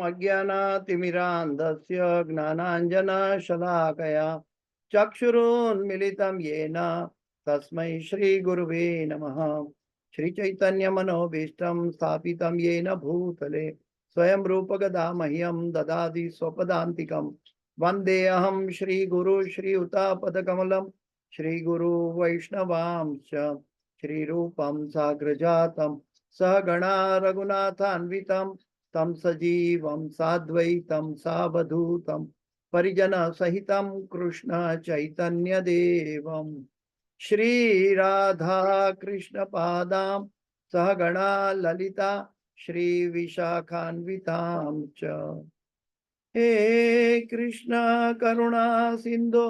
अज्ञानातिमिरान्धस्य ज्ञानाञ्जनशलाकया चक्षुरुन्मिलितं येन तस्मै श्रीगुरुवे नमः। श्रीचैतन्यमनोभीष्टं स्थापितं येन भूतले स्वयं रूपगदा मह्यं ददाति स्वपदान्तिकं। वन्देऽहं श्रीगुरु श्रीयुतापदकमलं श्रीगुरु वैष्णवांश्च श्रीरूपं साग्रजातं सहगणा रघुनाथान्वितं तं सजीवं साद्वैतं सावधूतं परिजनसहितं कृष्ण चैतन्यदेवं श्रीराधा कृष्णपादां सहगणा ललिता श्रीविशाखान्वितां च। हे कृष्ण करुणा सिंधो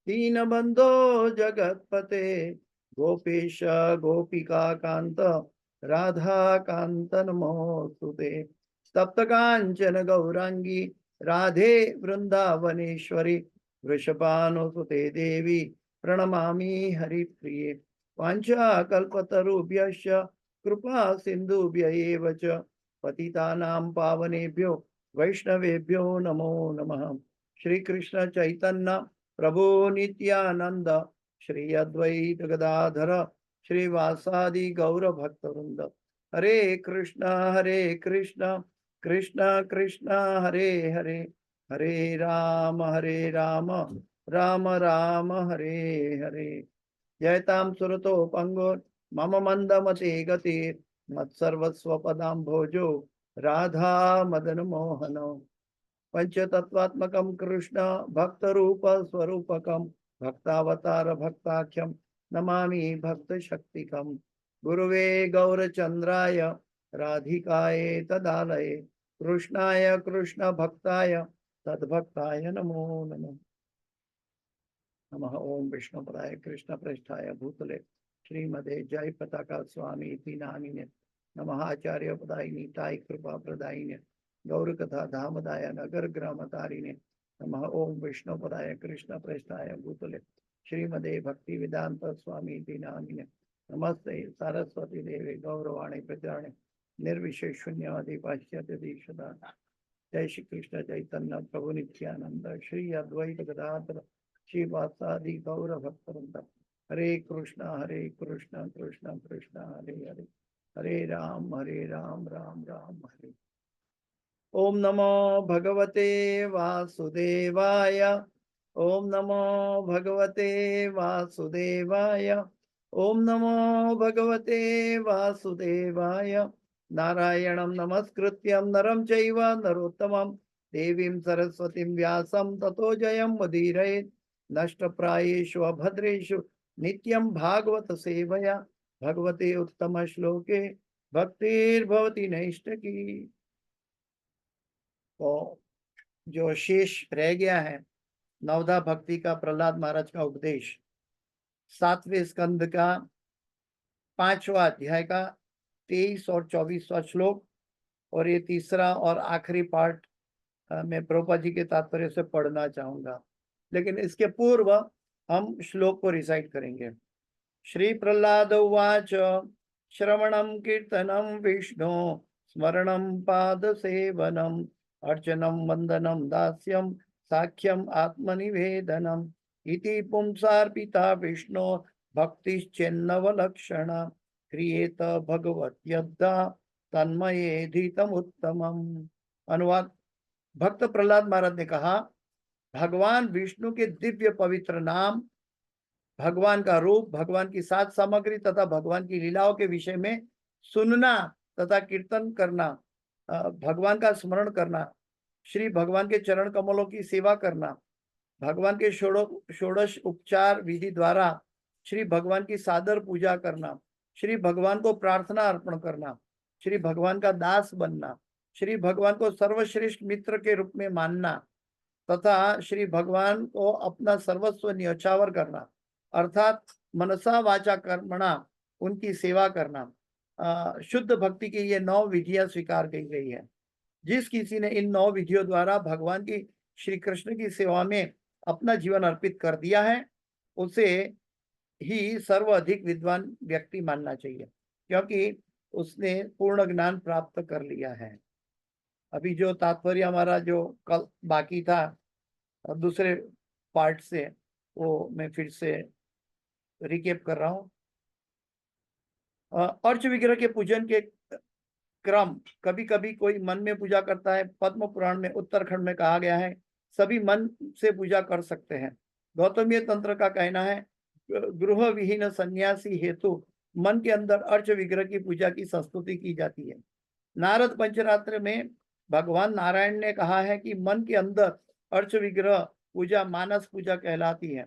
दीनबंधो जगत्पते गोपेश गोपिका कांत राधा कांत नमोस्तुते। तप्त कांचन गौरांगी राधे वृंदावनेश्वरी वृषभानुसुते देवी प्रणमामि हरिप्रिये। वाञ्छाकल्पतरुभ्यश्च कृपा सिन्धुभ्य एव च पतितानां पावनेभ्यो वैष्णवेभ्यो नमो नमः। श्री कृष्ण चैतन्य प्रभु नित्यानंद श्री अद्वैत गदाधर श्रीवासादि गौर भक्तवृंद। हरे कृष्ण कृष्ण कृष्ण हरे हरे हरे राम राम राम हरे हरे। जयतां सुरतो पंगो मम मंदमते गतिर मत्सर्वस्वपदाम्भोजो राधा मदन मोहनो। पंचतत्वात्मकं कृष्ण भक्तरूप स्वरूपकं भक्तावतार भक्ताख्यं नमामि भक्तशक्तिकं। गुरुवे गौरचंद्राय राधिकाय तदालये कृष्णाय कृष्ण भक्ताय तद्भक्ताय नमो नमः। नमः ओम विष्णुपदाय कृष्ण पृष्ठाय भूतले श्रीमदे जय पताका स्वामी इति नामिने नमः। आचार्य पदायिनी ताई कृपा प्रदायिने गौर कथा धामदाय नगर ग्राम तारिणे नमः। ओम विष्णुपदाय कृष्ण पृष्ठाय भूतले श्रीमदे भक्ति वेदांत स्वामी इति नामिने नमस्ते सरस्वती देवे गौरवाणी प्रचारणे निर्विशेष शून्यवादी पाश्चात्य दीक्षिता। जय श्री कृष्ण चैतन्य प्रभु नित्यानंद श्री अद्वैत गदाधर श्रीवासादि गौर भक्तवृंद। हरे कृष्ण कृष्ण कृष्ण हरे हरे हरे राम राम राम हरे। ओम नमो भगवते वासुदेवाय ओम नमो भगवते वासुदेवाय ओम नमो भगवते वासुदेवाय। नारायणं नमस्कृत्यं नरं चैव नरोत्तमं देवीं सरस्वतीं व्यासं ततो जयं मुदीरयेत्। नष्टप्रायेषु अभद्रेषु नित्यं भागवत सेवया भगवते उत्तम श्लोके भक्तिर्भवति नैष्ठकी। तो जो शेष रह गया है नवधा भक्ति का प्रहलाद महाराज का उपदेश 7वें स्कंद का 5वां अध्याय का 23 और 24वां श्लोक और ये तीसरा और आखिरी पार्ट मैं प्रभुपाद जी के तात्पर्य से पढ़ना चाहूंगा, लेकिन इसके पूर्व हम श्लोक को रिसाइट करेंगे। श्री प्रहलाद उवाच श्रवणं कीर्तनं विष्णु स्मरणं पाद सेवनम अर्चनं वंदनं दास्यं साख्यम आत्मनिवेदनम इति पुंसार्पिता विष्णु भक्तिश्चेन्नवलक्षण क्रियेत भगवत्यद्धा तन्मयेधितम उत्तमम। अनुवाद। भक्त प्रहलाद महाराज ने कहा, भगवान विष्णु के दिव्य पवित्र नाम, भगवान का रूप, भगवान की सात सामग्री तथा भगवान की लीलाओं के विषय में सुनना तथा कीर्तन करना, भगवान का स्मरण करना, श्री भगवान के चरण कमलों की सेवा करना, भगवान के षोडश उपचार विधि द्वारा श्री भगवान की सादर पूजा करना, श्री भगवान को प्रार्थना अर्पण करना, श्री भगवान का दास बनना, श्री भगवान को सर्वश्रेष्ठ मित्र के रूप में मानना तथा श्री भगवान को अपना सर्वस्व न्यौछावर करना, अर्थात मनसा वाचा कर्मणा उनकी सेवा करना। शुद्ध भक्ति की ये 9 विधियां स्वीकार की गई है। जिस किसी ने इन 9 विधियों द्वारा भगवान की श्री कृष्ण की सेवा में अपना जीवन अर्पित कर दिया है, उसे ही सर्वाधिक विद्वान व्यक्ति मानना चाहिए, क्योंकि उसने पूर्ण ज्ञान प्राप्त कर लिया है। अभी जो तात्पर्य हमारा जो कल बाकी था दूसरे पार्ट से, वो मैं फिर से रिकेप कर रहा हूँ। अर्च विग्रह के पूजन के क्रम, कभी कभी कोई मन में पूजा करता है। पद्म पुराण में उत्तरखंड में कहा गया है सभी मन से पूजा कर सकते हैं। गौतमीय तंत्र का कहना है गृह विहीन सन्यासी हेतु मन के अंदर अर्च विग्रह की पूजा की संस्तुति की जाती है। नारद पंचरात्र में भगवान नारायण ने कहा है कि मन के अंदर अर्च विग्रह पूजा मानस पूजा कहलाती है।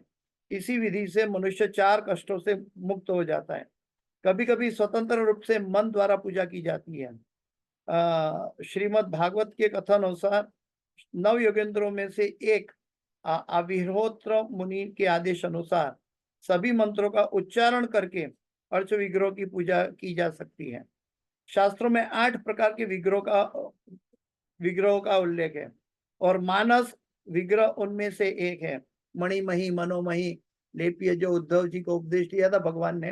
इसी विधि से मनुष्य 4 कष्टों से मुक्त हो जाता है। कभी कभी स्वतंत्र रूप से मन द्वारा पूजा की जाती है। श्रीमद् भागवत के कथन अनुसार 9 योगेंद्रों में से एक अविहोत्र मुनि के आदेश अनुसार सभी मंत्रों का उच्चारण करके अर्च विग्रह की पूजा की जा सकती है। शास्त्रों में 8 प्रकार के विग्रहों का उल्लेख है और मानस विग्रह उनमें से एक है। मणिमही मनोमही लेप्य जो उद्धव जी को उपदेश दिया था भगवान ने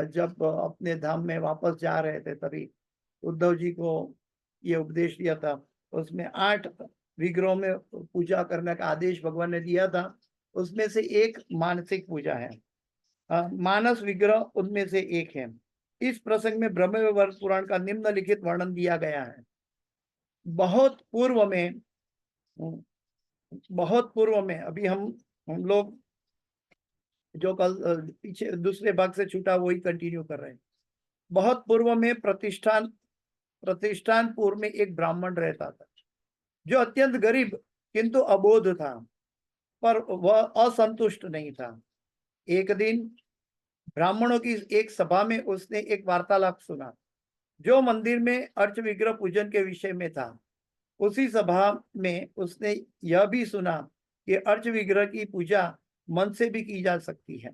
जब अपने धाम में वापस जा रहे थे, तभी उद्धव जी को ये उपदेश दिया था। उसमें 8 विग्रहों में पूजा करने का आदेश भगवान ने दिया था। उसमें से एक मानसिक पूजा है। मानस विग्रह उनमें से एक है। इस प्रसंग में ब्रह्म वैवर्त पुराण का निम्नलिखित वर्णन दिया गया है। बहुत पूर्व में अभी हम लोग जो कल पीछे दूसरे भाग से छूटा वही कंटिन्यू कर रहे हैं। बहुत पूर्व में प्रतिष्ठानपुर में एक ब्राह्मण रहता था जो अत्यंत गरीब किंतु अबोध था, पर वह असंतुष्ट नहीं था। एक दिन ब्राह्मणों की एक सभा में उसने एक वार्तालाप सुना जो मंदिर में अर्च विग्रह पूजन के विषय में था। उसी सभा में उसने यह भी सुना कि अर्च विग्रह की पूजा मन से भी की जा सकती है।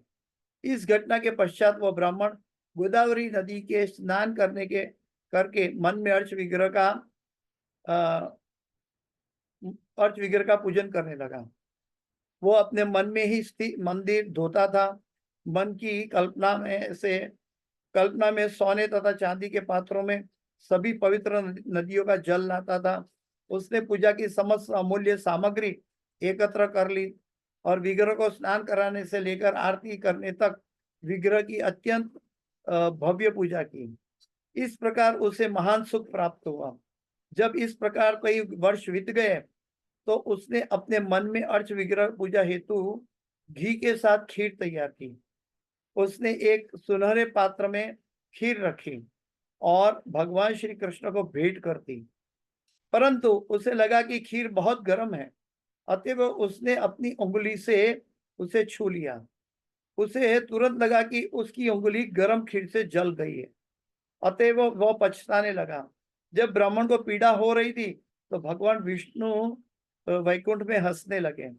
इस घटना के पश्चात वह ब्राह्मण गोदावरी नदी के स्नान करके मन में अर्च विग्रह का पूजन करने लगा। वो अपने मन में ही स्थित मंदिर धोता था। मन की कल्पना में सोने तथा चांदी के पात्रों में सभी पवित्र नदियों का जल लाता था। उसने पूजा की समस्त अमूल्य सामग्री एकत्र कर ली और विग्रह को स्नान कराने से लेकर आरती करने तक विग्रह की अत्यंत भव्य पूजा की। इस प्रकार उसे महान सुख प्राप्त हुआ। जब इस प्रकार कई वर्ष बीत गए तो उसने अपने मन में अर्च विग्रह पूजा हेतु घी के साथ खीर तैयार की। उसने एक सुनहरे पात्र में खीर रखी और भगवान श्री कृष्ण को भेंट कर दी, परंतु उसे लगा कि खीर बहुत गर्म है, अतएव उसने अपनी उंगली से उसे छू लिया। उसे तुरंत लगा कि उसकी उंगली गर्म खीर से जल गई है, अतएव वह पछताने लगा। जब ब्राह्मण को पीड़ा हो रही थी तो भगवान विष्णु वैकुंठ में हंसने लगे।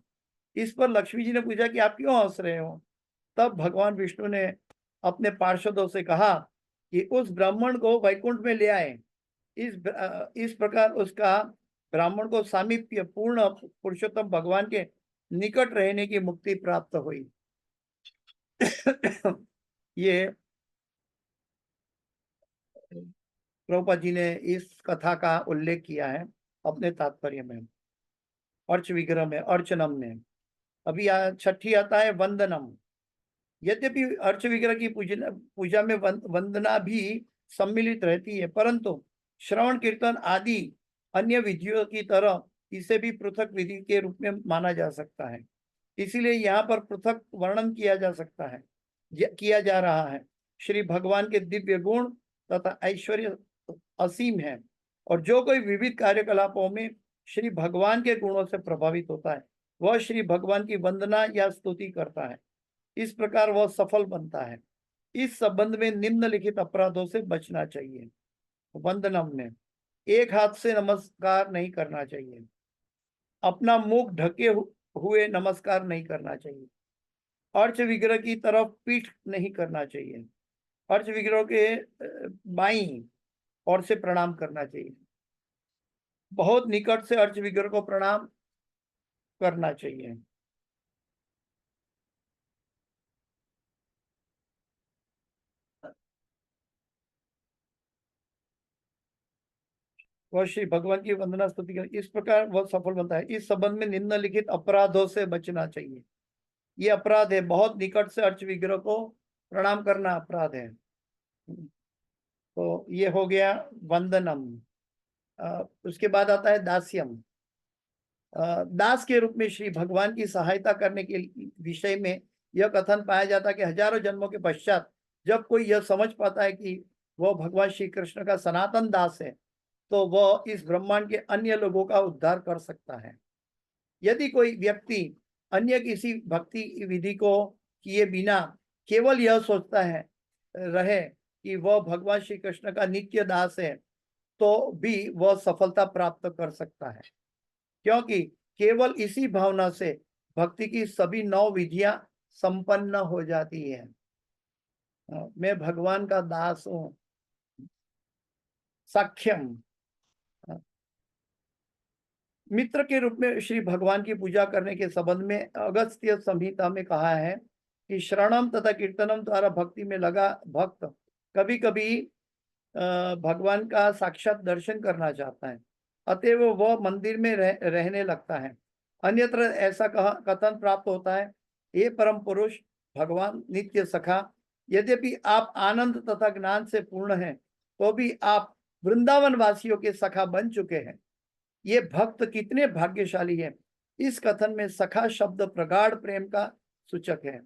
इस पर लक्ष्मी जी ने पूछा कि आप क्यों हंस रहे हो? तब भगवान विष्णु ने अपने पार्षदों से कहा कि उस ब्राह्मण को वैकुंठ में ले आए। इस प्रकार उसका ब्राह्मण को सामीप्य पूर्ण पुरुषोत्तम भगवान के निकट रहने की मुक्ति प्राप्त हुई। ये प्रभुपाद जी ने इस कथा का उल्लेख किया है अपने तात्पर्य में, अर्च विग्रह में, अर्चनम में। अभी छठी आता है वंदनम। यद्यपि अर्च विग्रह की पूजा में वंदना भी सम्मिलित रहती है, परंतु श्रवण कीर्तन आदि अन्य विधियों की तरह इसे भी पृथक विधि के रूप में माना जा सकता है। इसीलिए यहाँ पर पृथक वर्णन किया जा रहा है। श्री भगवान के दिव्य गुण तथा ऐश्वर्य असीम है और जो कोई विविध कार्यकलापों में श्री भगवान के गुणों से प्रभावित होता है वह श्री भगवान की वंदना या स्तुति करता है। इस प्रकार वह सफल बनता है। इस संबंध में निम्नलिखित अपराधों से बचना चाहिए। वंदनम में एक हाथ से नमस्कार नहीं करना चाहिए, अपना मुख ढके हुए नमस्कार नहीं करना चाहिए, अर्च विग्रह की तरफ पीठ नहीं करना चाहिए, अर्च विग्रह के बाईं ओर से प्रणाम करना चाहिए, बहुत निकट से अर्च विग्रह को प्रणाम करना चाहिए। वह श्री भगवान की वंदना स्तुति कर, इस प्रकार वह सफल बनता है। इस संबंध में निम्नलिखित अपराधों से बचना चाहिए। ये अपराध है, बहुत निकट से अर्च विग्रह को प्रणाम करना अपराध है। तो ये हो गया वंदनम। उसके बाद आता है दास्यम। दास के रूप में श्री भगवान की सहायता करने के विषय में यह कथन पाया जाता है कि हजारों जन्मों के पश्चात जब कोई यह समझ पाता है कि वह भगवान श्री कृष्ण का सनातन दास है, तो वह इस ब्रह्मांड के अन्य लोगों का उद्धार कर सकता है। यदि कोई व्यक्ति अन्य किसी भक्ति विधि को किए बिना केवल यह सोचता है रहे कि वह भगवान श्री कृष्ण का नित्य दास है, तो भी वह सफलता प्राप्त कर सकता है, क्योंकि केवल इसी भावना से भक्ति की सभी 9 विधियां संपन्न हो जाती है। मैं भगवान का दास हूं। साख्यम, मित्र के रूप में श्री भगवान की पूजा करने के संबंध में अगस्त्य संहिता में कहा है कि श्रवणम तथा कीर्तनम द्वारा भक्ति में लगा भक्त कभी कभी भगवान का साक्षात दर्शन करना चाहता है, अतएव वह मंदिर में रहने लगता है। अन्यत्र ऐसा कथन प्राप्त होता है, हे परम पुरुष भगवान नित्य सखा, यद्यपि आप आनंद तथा ज्ञान से पूर्ण हैं, तो भी आप वृंदावन वासियों के सखा बन चुके हैं। ये भक्त कितने भाग्यशाली है। इस कथन में सखा शब्द प्रगाढ़ प्रेम का सूचक है,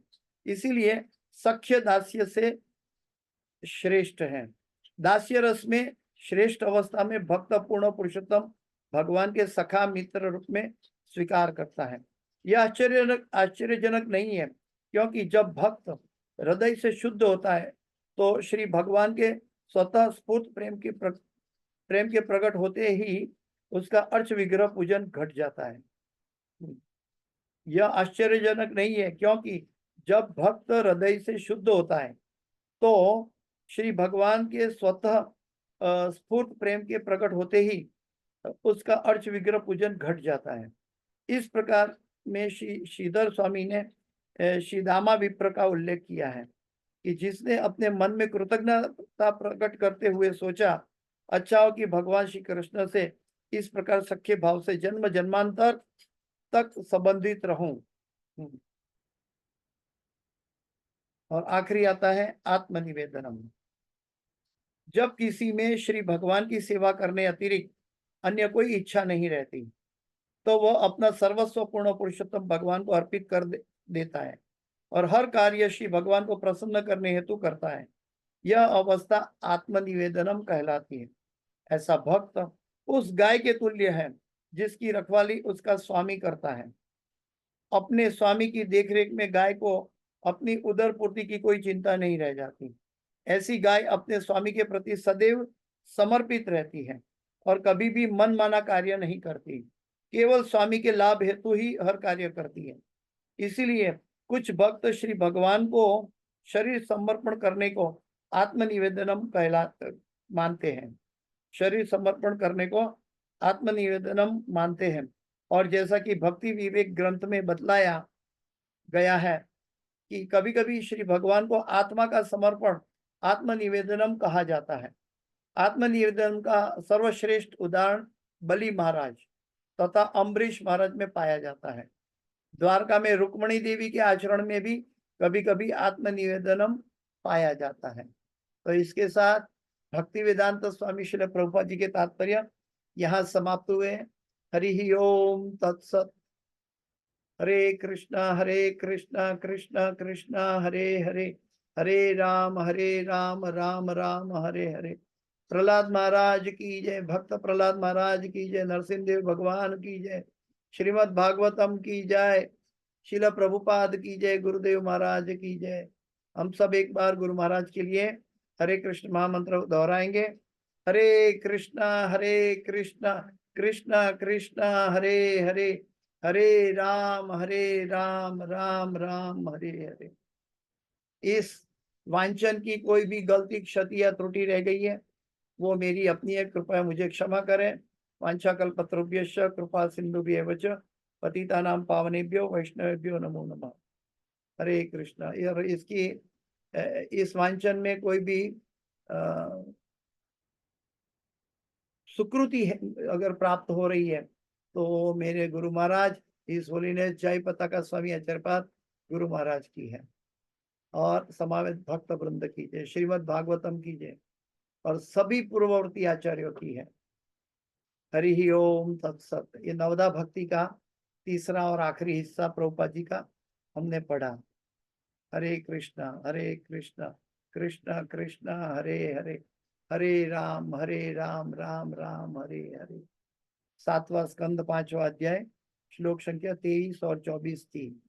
इसीलिए सख्य दास्य से श्रेष्ठ है। दास्य रस में श्रेष्ठ अवस्था में भक्त पूर्ण पुरुषोत्तम भगवान के सखा मित्र रूप में स्वीकार करता है। यह आश्चर्यजनक नहीं है, क्योंकि जब भक्त हृदय से शुद्ध होता है तो श्री भगवान के स्वतः स्फूर्त प्रेम के प्रकट होते ही उसका अर्च विग्रह पूजन घट जाता है। यह आश्चर्यजनक नहीं है, क्योंकि जब भक्त हृदय से शुद्ध होता है तो श्री भगवान के स्वतः स्फूर्त प्रेम के प्रकट होते ही उसका अर्च विग्रह पूजन घट जाता है। इस प्रकार में श्रीधर स्वामी ने श्रीदामा विप्र का उल्लेख किया है कि जिसने अपने मन में कृतज्ञता प्रकट करते हुए सोचा, अच्छा हो कि भगवान श्री कृष्ण से इस प्रकार सख्य भाव से जन्म जन्मांतर तक संबंधित रहूं। और आखिरी आता है आत्मनिवेदनम। जब किसी में श्री भगवान की सेवा करने अतिरिक्त अन्य कोई इच्छा नहीं रहती, तो वह अपना सर्वस्व पूर्ण पुरुषोत्तम भगवान को अर्पित कर देता है और हर कार्य श्री भगवान को प्रसन्न करने हेतु करता है। यह अवस्था आत्मनिवेदनम कहलाती है। ऐसा भक्त उस गाय के तुल्य है जिसकी रखवाली उसका स्वामी करता है। अपने स्वामी की देखरेख में गाय को अपनी उदर पूर्ति की कोई चिंता नहीं रह जाती। ऐसी गाय अपने स्वामी के प्रति सदैव समर्पित रहती है और कभी भी मनमाना कार्य नहीं करती, केवल स्वामी के लाभ हेतु ही हर कार्य करती है। इसीलिए कुछ भक्त श्री भगवान को शरीर समर्पण करने को आत्मनिवेदनम मानते हैं। शरीर समर्पण करने को आत्मनिवेदनम मानते हैं। और जैसा कि भक्ति विवेक ग्रंथ में बतलाया गया है कि कभी कभी श्री भगवान को आत्मा का समर्पण आत्मनिवेदनम कहा जाता है। आत्मनिवेदन का सर्वश्रेष्ठ उदाहरण बलि महाराज तथा अम्बरीश महाराज में पाया जाता है। द्वारका में रुक्मणी देवी के आचरण में भी कभी कभी आत्मनिवेदनम पाया जाता है। तो इसके साथ भक्ति वेदांत स्वामी श्रील प्रभुपाद जी के तात्पर्य यहाँ समाप्त हुए। हरि ओम तत्सत। हरे कृष्णा कृष्ण कृष्ण हरे हरे, हरे राम राम राम हरे हरे। प्रहलाद महाराज की जय, भक्त प्रहलाद महाराज की जय, नरसिंह देव भगवान की जय, श्रीमद् भागवतम की जय, शिला प्रभुपाद की जय, गुरुदेव महाराज की जय। हम सब एक बार गुरु महाराज के लिए हरे कृष्ण महामंत्र दोहराएंगे। हरे कृष्णा कृष्ण कृष्ण हरे हरे, हरे राम राम राम हरे हरे। इस वांचन की कोई भी गलती क्षति या त्रुटि रह गई है वो मेरी अपनी है, कृपया मुझे क्षमा करें। वांछाकल्पतरुभ्यश्च कृपा सिंधुभ्येव च पतितानां पावनेभ्यो वैष्णवेभ्यो नमो नमः। हरे कृष्णा। और इसकी इस वांचन में कोई भी सुकृति है, अगर प्राप्त हो रही है, तो मेरे गुरु महाराज इस होलीनेस जय पताका स्वामी आचार्यपाद गुरु महाराज की है, और समावेत भक्त वृंद की जय, श्रीमद् भागवतम की जय, और सभी पूर्ववर्ती आचार्यों की है। हरि ओम तत्सत। ये नवदा भक्ति का तीसरा और आखिरी हिस्सा प्रभुपाद जी का हमने पढ़ा। हरे कृष्णा कृष्ण कृष्ण हरे हरे, हरे राम राम राम हरे हरे। 7वां स्कंद 5वां अध्याय, श्लोक संख्या 23 और 24 थी।